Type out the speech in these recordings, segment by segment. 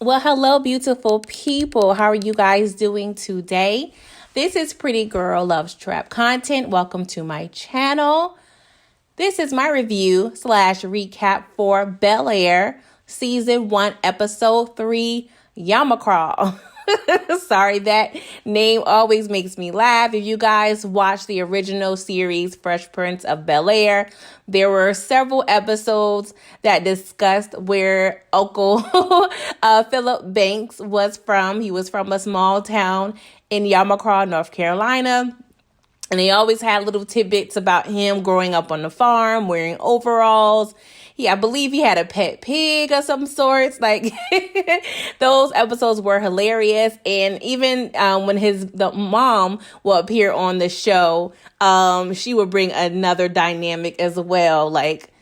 Well, hello, beautiful people. How are you guys doing today? This is Pretty Girl Loves Trap Content. Welcome to my channel. This is my review slash recap for Bel-Air Season 1, Episode 3, Yamacraw. Sorry, that name always makes me laugh. If you guys watch the original series, Fresh Prince of Bel-Air, there were several episodes that discussed where Uncle Philip Banks was from. He was from a small town in Yamacraw, North Carolina. And they always had little tidbits about him growing up on the farm, wearing overalls. I believe he had a pet pig of some sorts. Like those episodes were hilarious. And even when the mom will appear on the show, she would bring another dynamic as well. Like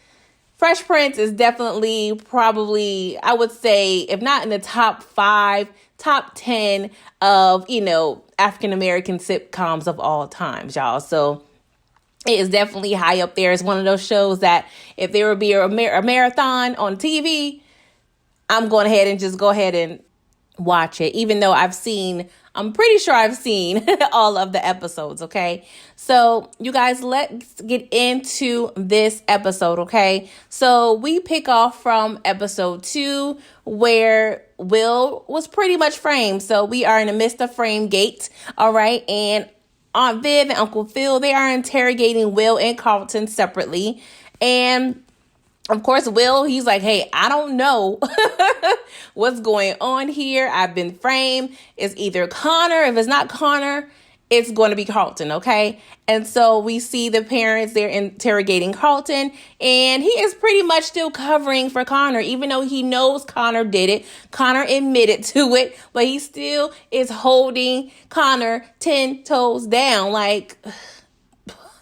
Fresh Prince is definitely probably, I would say, if not in the top 5, top 10 of, African-American sitcoms of all times, y'all. So it is definitely high up there. It's one of those shows that if there would be a marathon on TV, I'm going ahead and just go ahead and watch it, even though I'm pretty sure I've seen all of the episodes, okay? So you guys, let's get into this episode, okay? So we pick off from episode 2 where Will was pretty much framed. So we are in the midst of frame gate, all right? And Aunt Viv and Uncle Phil, they are interrogating Will and Carlton separately. And of course, Will, he's like, hey, I don't know what's going on here. I've been framed. It's either Connor. If it's not Connor, it's going to be Carlton, okay? And so we see the parents, they're interrogating Carlton, and he is pretty much still covering for Connor, even though he knows Connor did it. Connor admitted to it, but he still is holding Connor 10 toes down. Like,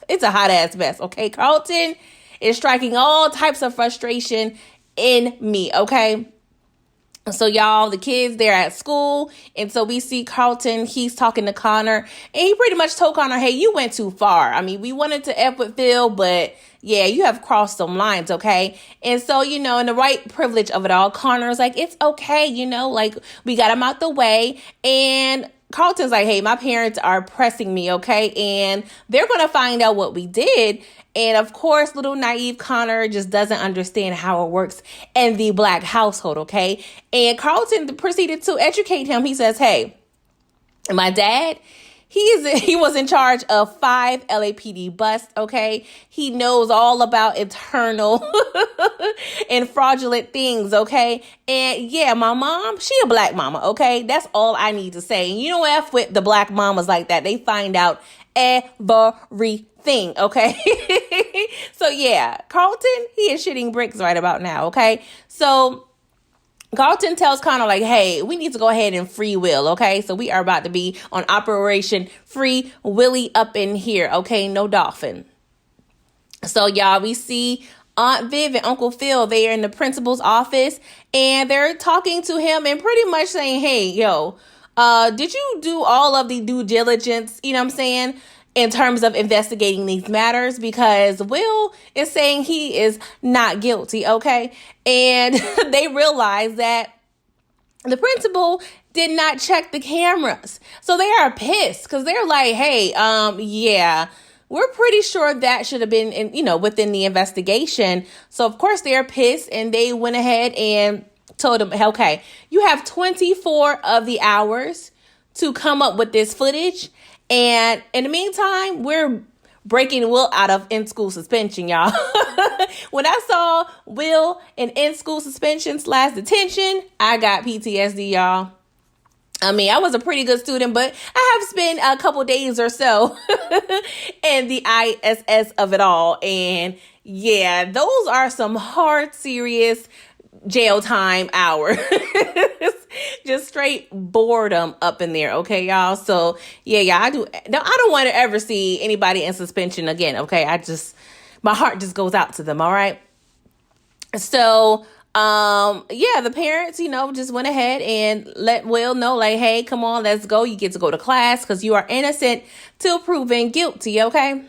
it's a hot ass mess, okay? Carlton is striking all types of frustration in me, okay? So y'all, the kids, they're at school. And so we see Carlton, he's talking to Connor. And he pretty much told Connor, hey, you went too far. I mean, we wanted to F with Phil, but yeah, you have crossed some lines, okay? And so, in the right privilege of it all, Connor is like, it's okay, like we got him out the way. And Carlton's like, hey, my parents are pressing me, okay? And they're going to find out what we did. And of course, little naive Connor just doesn't understand how it works in the Black household, okay? And Carlton proceeded to educate him. He says, hey, my dad, he was in charge of 5 LAPD busts, okay? He knows all about internal and fraudulent things, okay? And yeah, my mom, she a Black mama, okay? That's all I need to say. And you know what? With the Black mamas like that, they find out everything, okay? So yeah, Carlton, he is shitting bricks right about now, okay? So Carlton tells Connor, like, hey, we need to go ahead and free Will, okay? So we are about to be on Operation Free Willie up in here, okay? No dolphin. So y'all, we see Aunt Viv and Uncle Phil, they are in the principal's office, and they're talking to him and pretty much saying, hey, yo, did you do all of the due diligence, you know what I'm saying, in terms of investigating these matters? Because Will is saying he is not guilty, okay? And they realize that the principal did not check the cameras. So they are pissed because they're like, hey, yeah, we're pretty sure that should have been, within the investigation. So, of course, they're pissed, and they went ahead and told him, okay, you have 24 of the hours to come up with this footage. And in the meantime, we're breaking Will out of in-school suspension, y'all. When I saw Will in in-school suspension / detention, I got PTSD, y'all. I mean, I was a pretty good student, but I have spent a couple days or so in the ISS of it all. And yeah, those are some hard, serious jail time hours. Just straight boredom up in there, okay, y'all? So yeah, I don't want to ever see anybody in suspension again, okay? My heart just goes out to them, all right? So yeah, the parents, just went ahead and let Will know, like, hey, come on, let's go. You get to go to class because you are innocent till proven guilty, okay?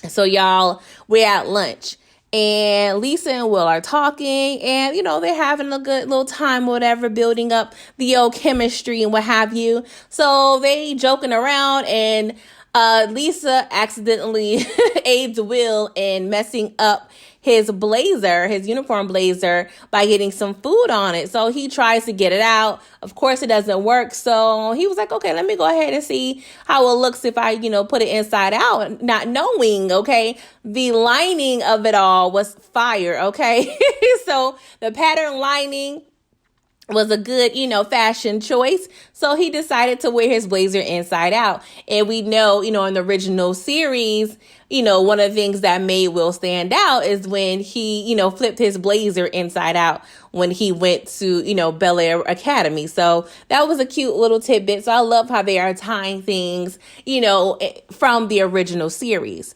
So y'all, we're at lunch. and Lisa and Will are talking, and they're having a good little time, whatever, building up the old chemistry and what have you. So they joking around, and Lisa accidentally aids Will in messing up his blazer, his uniform blazer, by getting some food on it. So he tries to get it out. Of course, it doesn't work. So he was like, okay, let me go ahead and see how it looks if I, put it inside out, not knowing, okay, the lining of it all was fire, okay? So the pattern lining was a good, fashion choice. So he decided to wear his blazer inside out. And we know, in the original series, one of the things that made Will stand out is when he, flipped his blazer inside out when he went to, Bel-Air Academy. So that was a cute little tidbit. So I love how they are tying things, from the original series.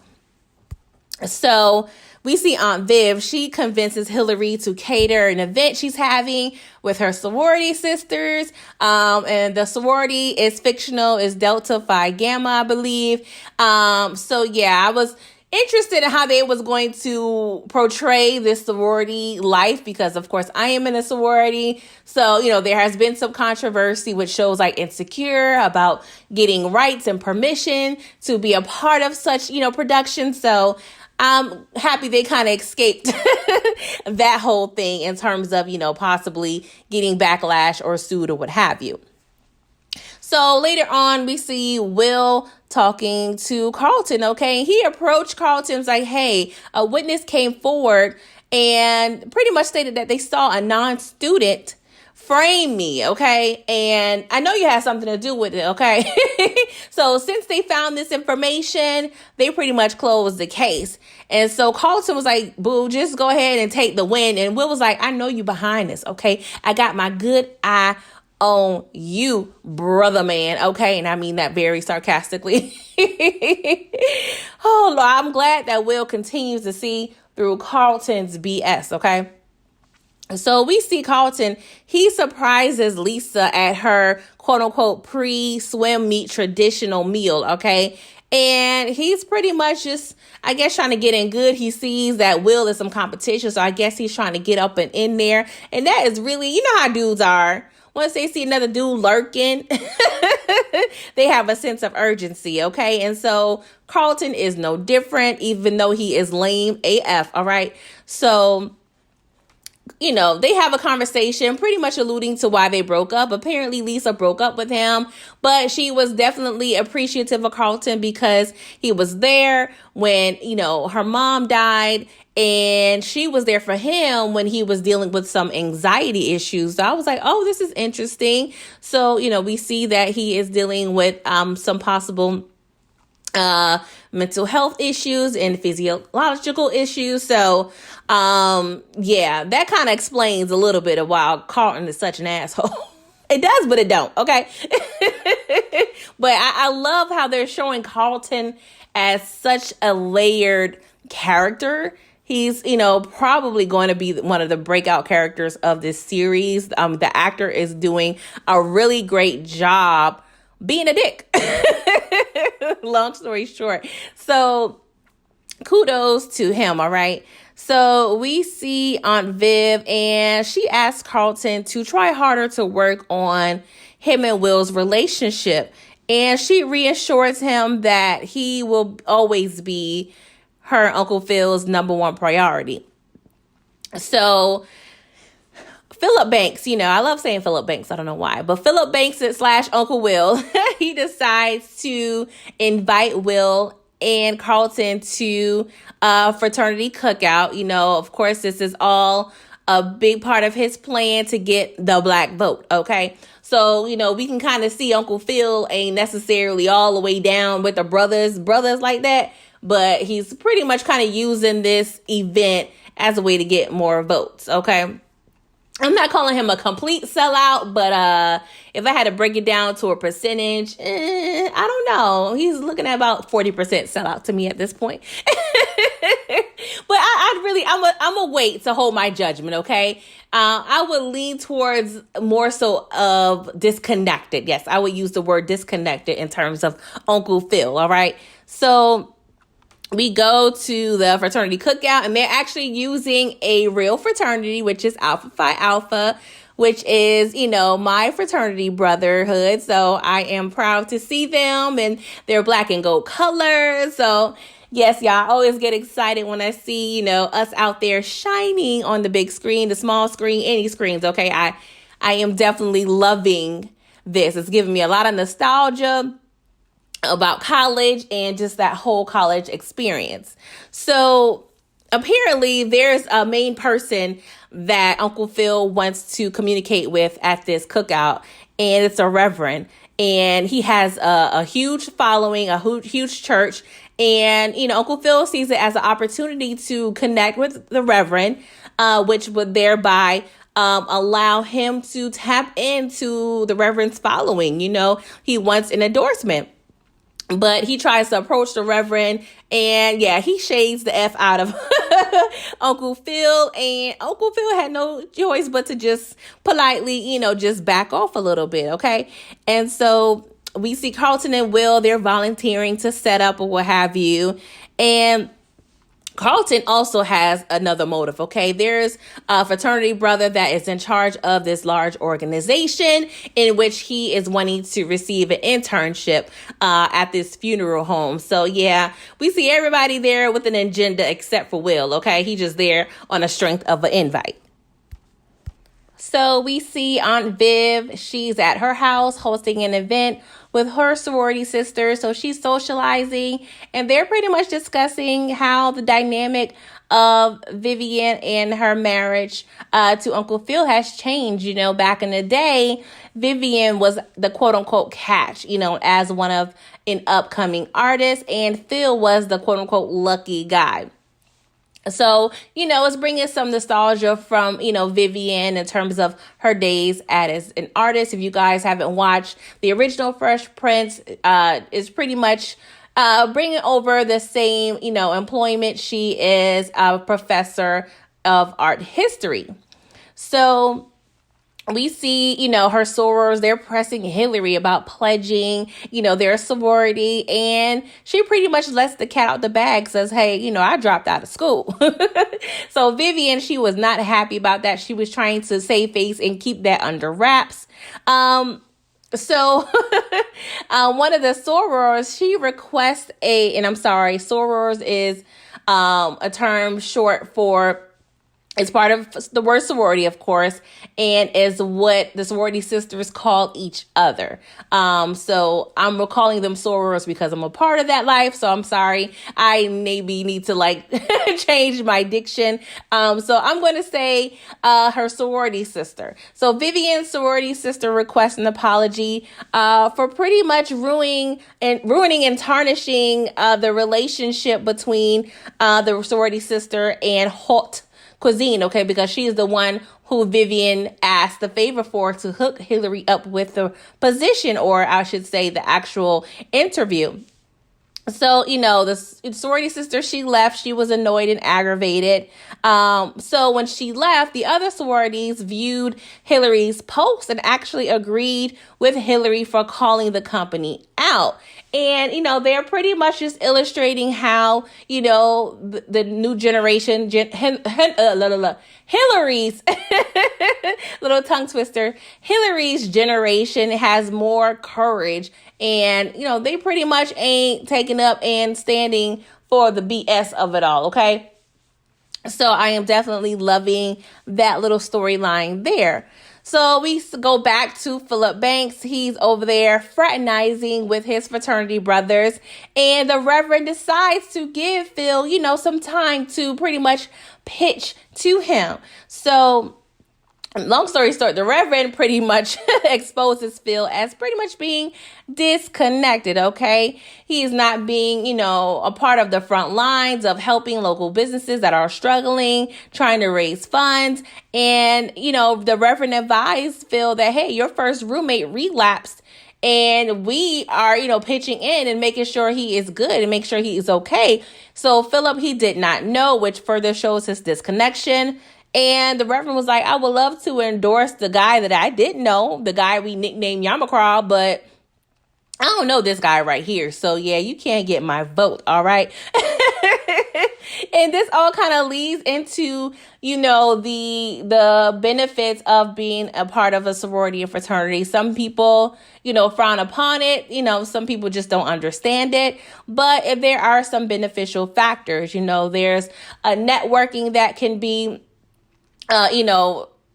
So we see Aunt Viv, she convinces Hillary to cater an event she's having with her sorority sisters. And the sorority is fictional, is Delta Phi Gamma, I believe. So yeah, I was interested in how they was going to portray this sorority life, because of course I am in a sorority. So, there has been some controversy with shows like Insecure about getting rights and permission to be a part of such, production. So I'm happy they kind of escaped that whole thing in terms of, possibly getting backlash or sued or what have you. So later on, we see Will talking to Carlton, okay? He approached Carlton, was like, hey, a witness came forward and pretty much stated that they saw a non-student frame me, okay? And I know you had something to do with it, okay? So since they found this information, they pretty much closed the case. And so Carlton was like, boo, just go ahead and take the win. And Will was like, I know you behind this, okay? I got my good eye on you, brother man, okay? And I mean that very sarcastically. Oh, Lord, I'm glad that Will continues to see through Carlton's BS, okay? So we see Carlton, he surprises Lisa at her quote unquote pre-swim meet traditional meal, okay? And he's pretty much just, I guess, trying to get in good. He sees that Will is some competition, so I guess he's trying to get up and in there. And that is really, you know how dudes are. Once they see another dude lurking, they have a sense of urgency, okay? And so Carlton is no different, even though he is lame AF, all right? So they have a conversation pretty much alluding to why they broke up. Apparently, Lisa broke up with him, but she was definitely appreciative of Carlton because he was there when, her mom died, and she was there for him when he was dealing with some anxiety issues. So I was like, oh, this is interesting. So, we see that he is dealing with some possible mental health issues and physiological issues. So, yeah, that kind of explains a little bit of why Carlton is such an asshole. It does, but it don't. Okay. But I love how they're showing Carlton as such a layered character. He's, probably going to be one of the breakout characters of this series. The actor is doing a really great job being a dick. Long story short. So kudos to him. All right. So we see Aunt Viv, and she asks Carlton to try harder to work on him and Will's relationship. And she reassures him that he will always be her Uncle Phil's number one priority. So Philip Banks, I love saying Philip Banks. I don't know why, but Philip Banks / Uncle Will, he decides to invite Will and Carlton to a fraternity cookout. Of course, this is all a big part of his plan to get the black vote. Okay. So, we can kind of see Uncle Phil ain't necessarily all the way down with the brothers like that, but he's pretty much kind of using this event as a way to get more votes. Okay. I'm not calling him a complete sellout, but if I had to break it down to a percentage, I don't know. He's looking at about 40% sellout to me at this point. But I'm a wait to hold my judgment, okay? I would lean towards more so of disconnected. Yes, I would use the word disconnected in terms of Uncle Phil, all right? So we go to the fraternity cookout, and they're actually using a real fraternity, which is Alpha Phi Alpha, which is, my fraternity brotherhood. So I am proud to see them, and they're black and gold colors. So yes, y'all, I always get excited when I see, us out there shining on the big screen, the small screen, any screens. Okay. I am definitely loving this. It's giving me a lot of nostalgia about college and just that whole college experience. So apparently there's a main person that Uncle Phil wants to communicate with at this cookout, and it's a reverend, and he has a huge following, a huge church. And, Uncle Phil sees it as an opportunity to connect with the reverend, which would thereby allow him to tap into the reverend's following. He wants an endorsement. But he tries to approach the reverend, and he shades the F out of Uncle Phil. And Uncle Phil had no choice but to just politely, just back off a little bit. Okay. And so we see Carlton and Will, they're volunteering to set up or what have you. And Carlton also has another motive, okay? There's a fraternity brother that is in charge of this large organization in which he is wanting to receive an internship at this funeral home. So, we see everybody there with an agenda except for Will, okay? He's just there on the strength of an invite. So we see Aunt Viv, she's at her house hosting an event with her sorority sisters. So she's socializing, and they're pretty much discussing how the dynamic of Vivian and her marriage to Uncle Phil has changed. Back in the day, Vivian was the quote unquote catch, as one of an upcoming artist, and Phil was the quote unquote lucky guy. So, it's bringing some nostalgia from, Vivian in terms of her days as an artist. If you guys haven't watched the original Fresh Prince, is pretty much bringing over the same, employment. She is a professor of art history. So we see, her sorors, they're pressing Hillary about pledging, their sorority. And she pretty much lets the cat out the bag, says, hey, I dropped out of school. So Vivian, she was not happy about that. She was trying to save face and keep that under wraps. So one of the sorors, she requests sorors is a term short for, it's part of the word sorority, of course, and is what the sorority sisters call each other. So I'm recalling them sorors because I'm a part of that life. So I'm sorry. I maybe need to change my diction. So I'm going to say her sorority sister. So Vivian's sorority sister requests an apology for pretty much ruining and tarnishing the relationship between the sorority sister and Hot Cuisine, okay, because she is the one who Vivian asked the favor for to hook Hillary up with the position, or I should say the actual interview. So, the sorority sister, she left. She was annoyed and aggravated. So when she left, the other sororities viewed Hillary's post and actually agreed with Hillary for calling the company out. And, they're pretty much just illustrating how, the new generation, Hillary's, little tongue twister, Hillary's generation has more courage. And, they pretty much ain't taking up and standing for the BS of it all, okay? So I am definitely loving that little storyline there. So we go back to Philip Banks. He's over there fraternizing with his fraternity brothers. And the Reverend decides to give Phil, some time to pretty much pitch to him. So long story short, the Reverend pretty much exposes Phil as pretty much being disconnected, okay? He is not being, a part of the front lines of helping local businesses that are struggling, trying to raise funds. And, the Reverend advised Phil that, hey, your first roommate relapsed, and we are, pitching in and making sure he is good and make sure he is okay. So Philip, he did not know, which further shows his disconnection. And the Reverend was like, I would love to endorse the guy that I didn't know, the guy we nicknamed Yamacraw, but I don't know this guy right here. So yeah, you can't get my vote. All right. And this all kind of leads into, the benefits of being a part of a sorority and fraternity. Some people, frown upon it. Some people just don't understand it. But if there are some beneficial factors, there's a networking that can be,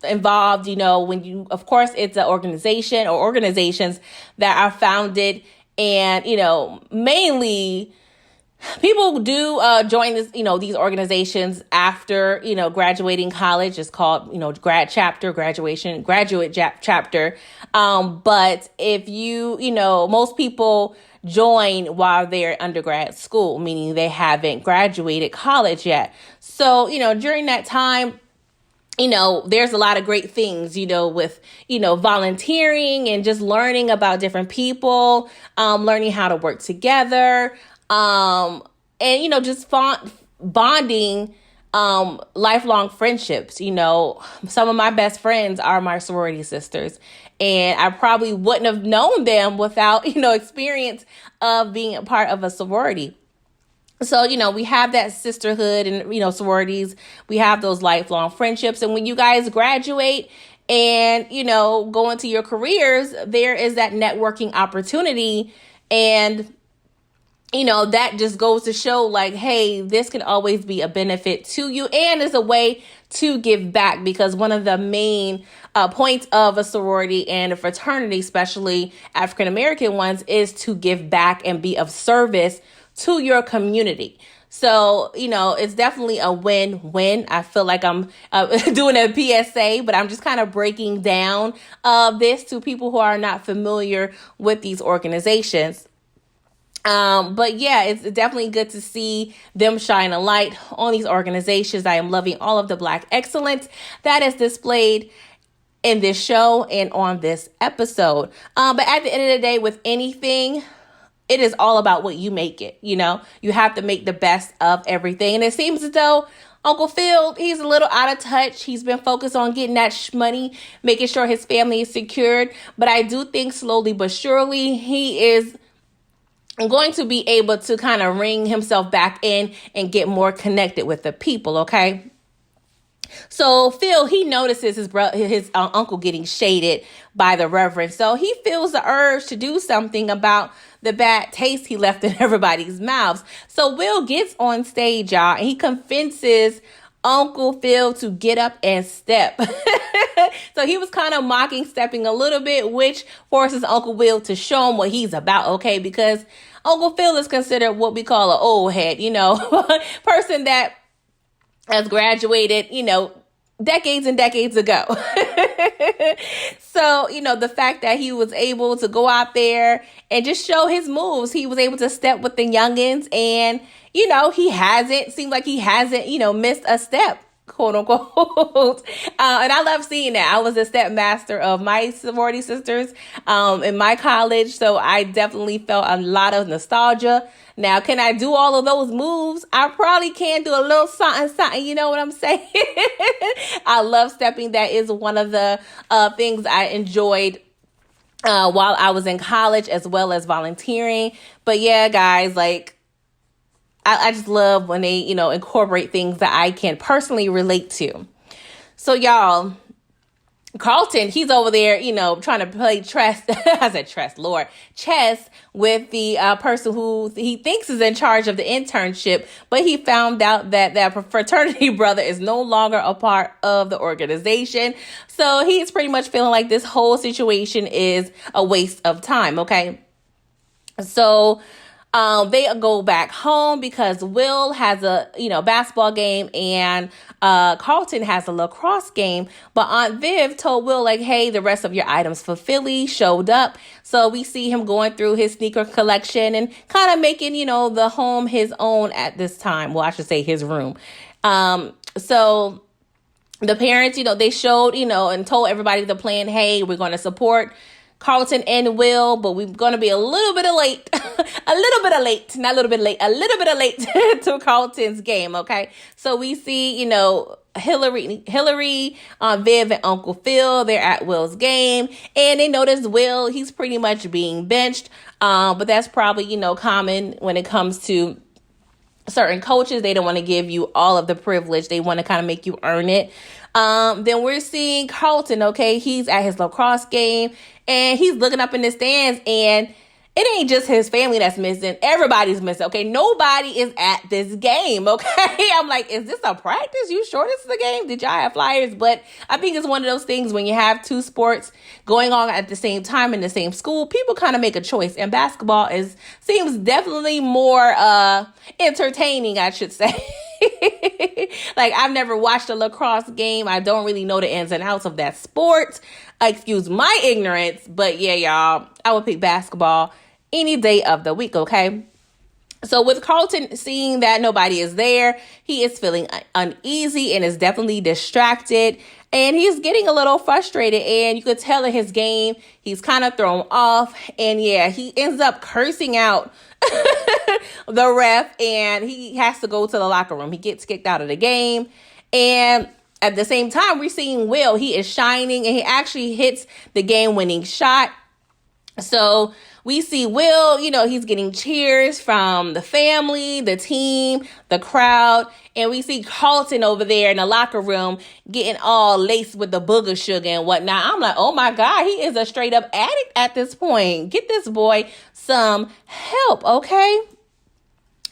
involved, when you, of course, it's an organization or organizations that are founded, and, mainly people do join this, these organizations after, graduating college. It's called, grad chapter, graduate chapter. But if most people join while they're undergrad school, meaning they haven't graduated college yet. So, during that time, there's a lot of great things, with, volunteering and just learning about different people, learning how to work together, and, just bonding, lifelong friendships. Some of my best friends are my sorority sisters, and I probably wouldn't have known them without, experience of being a part of a sorority. So, we have that sisterhood and, sororities. We have those lifelong friendships. And when you guys graduate and, go into your careers, there is that networking opportunity. And, that just goes to show like, hey, this can always be a benefit to you and is a way to give back, because one of the main points of a sorority and a fraternity, especially African-American ones, is to give back and be of service to your community. So, it's definitely a win-win. I feel like I'm doing a PSA, but I'm just kind of breaking down this to people who are not familiar with these organizations. But yeah, it's definitely good to see them shine a light on these organizations. I am loving all of the Black excellence that is displayed in this show and on this episode. But at the end of the day, with anything, it is all about what you make it. You have to make the best of everything. And it seems as though Uncle Phil, he's a little out of touch. He's been focused on getting that money, making sure his family is secured. But I do think slowly but surely he is going to be able to kind of ring himself back in and get more connected with the people. Okay. So Phil, he notices his uncle getting shaded by the Reverend. So he feels the urge to do something about the bad taste he left in everybody's mouths. So Will gets on stage, y'all, and he convinces Uncle Phil to get up and step. So he was kind of mocking stepping a little bit, which forces Uncle Will to show him what he's about, okay? Because Uncle Phil is considered what we call an old head, person that has graduated, decades and decades ago. So, the fact that he was able to go out there and just show his moves, he was able to step with the youngins, and, seemed like he hasn't, missed a step, quote unquote. And I love seeing that. I was a step master of my sorority sisters in my college. So I definitely felt a lot of nostalgia. Now, can I do all of those moves? I probably can do a little something, you know what I'm saying? I love stepping. That is one of the things I enjoyed while I was in college, as well as volunteering. But yeah, guys, like, I just love when they, incorporate things that I can personally relate to. So y'all, Carlton, he's over there, trying to play chess. I said chess with the person who he thinks is in charge of the internship. But he found out that fraternity brother is no longer a part of the organization. So he's pretty much feeling like this whole situation is a waste of time. Okay. So they go back home because Will has a, basketball game, and Carlton has a lacrosse game. But Aunt Viv told Will, like, hey, the rest of your items for Philly showed up. So we see him going through his sneaker collection and kind of making, the home his own at this time. Well, I should say his room. So the parents, they showed, and told everybody the plan. Hey, we're going to support Carlton and Will, but we're going to be a little bit late to Carlton's game. Okay. So we see, Hillary, Viv, and Uncle Phil, they're at Will's game, and they notice Will, he's pretty much being benched. But that's probably, common when it comes to certain coaches. They don't want to give you all of the privilege. They want to kind of make you earn it. Then we're seeing Carlton, okay? He's at his lacrosse game, and he's looking up in the stands, and it ain't just his family that's missing. Everybody's missing, okay? Nobody is at this game, okay? I'm like, is this a practice? You sure this is a game? Did y'all have flyers? But I think it's one of those things when you have two sports going on at the same time in the same school, people kind of make a choice. And basketball seems definitely more entertaining, I should say. Like, I've never watched a lacrosse game. I don't really know the ins and outs of that sport. Excuse my ignorance, but yeah, y'all, I would pick basketball any day of the week, okay? So with Carlton seeing that nobody is there, he is feeling uneasy and is definitely distracted. And he's getting a little frustrated, and you could tell in his game, he's kind of thrown off. And yeah, he ends up cursing out the ref, and he has to go to the locker room. He gets kicked out of the game. And at the same time, we're seeing Will. He is shining, and he actually hits the game-winning shot. So we see Will, he's getting cheers from the family, the team, the crowd. And we see Carlton over there in the locker room getting all laced with the booger sugar and whatnot. I'm like, oh my God, he is a straight up addict at this point. Get this boy some help, okay?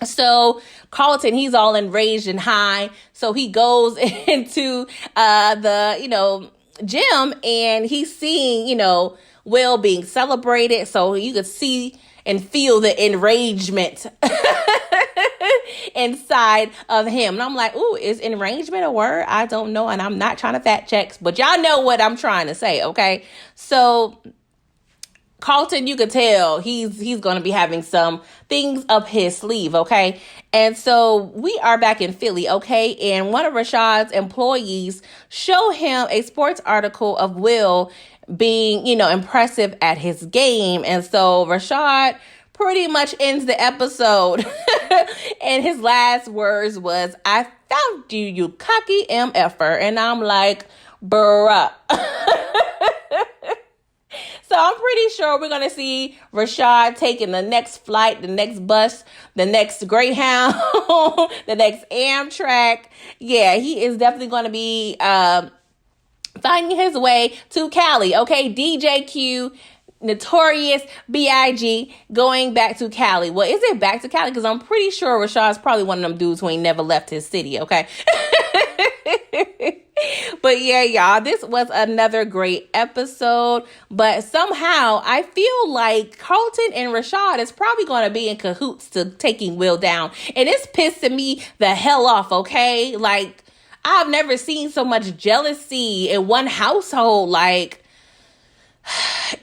So Carlton, he's all enraged and high. So he goes into the, gym, and he's seeing, Will being celebrated. So you could see and feel the enragement inside of him. And I'm like, ooh, is enragement a word? I don't know. And I'm not trying to fact check, but y'all know what I'm trying to say, okay? So Carlton, you could tell he's going to be having some things up his sleeve, okay? And so we are back in Philly, okay? And one of Rashad's employees show him a sports article of Will being, impressive at his game. And so Rashad pretty much ends the episode. And his last words was, "I found you, you cocky MFer." And I'm like, bruh. So I'm pretty sure we're going to see Rashad taking the next flight, the next bus, the next Greyhound, the next Amtrak. Yeah, he is definitely going to be finding his way to Cali. Okay, DJ Q, Notorious B.I.G. going back to Cali. Well, is it back to Cali? Because I'm pretty sure Rashad's probably one of them dudes who ain't never left his city, okay? But yeah, y'all, this was another great episode. But somehow I feel like Carlton and Rashad is probably going to be in cahoots to taking Will down. And it's pissing me the hell off, okay? Like, I've never seen so much jealousy in one household. Like,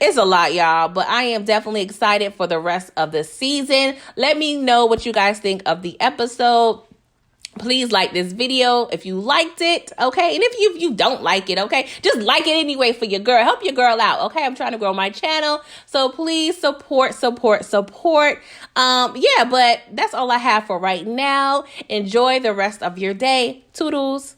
it's a lot, y'all, but I am definitely excited for the rest of the season. Let me know what you guys think of the episode. Please like this video if you liked it, okay? And if you don't like it, okay, just like it anyway for your girl. Help your girl out, okay? I'm trying to grow my channel, so please support. Yeah, but that's all I have for right now. Enjoy the rest of your day. Toodles.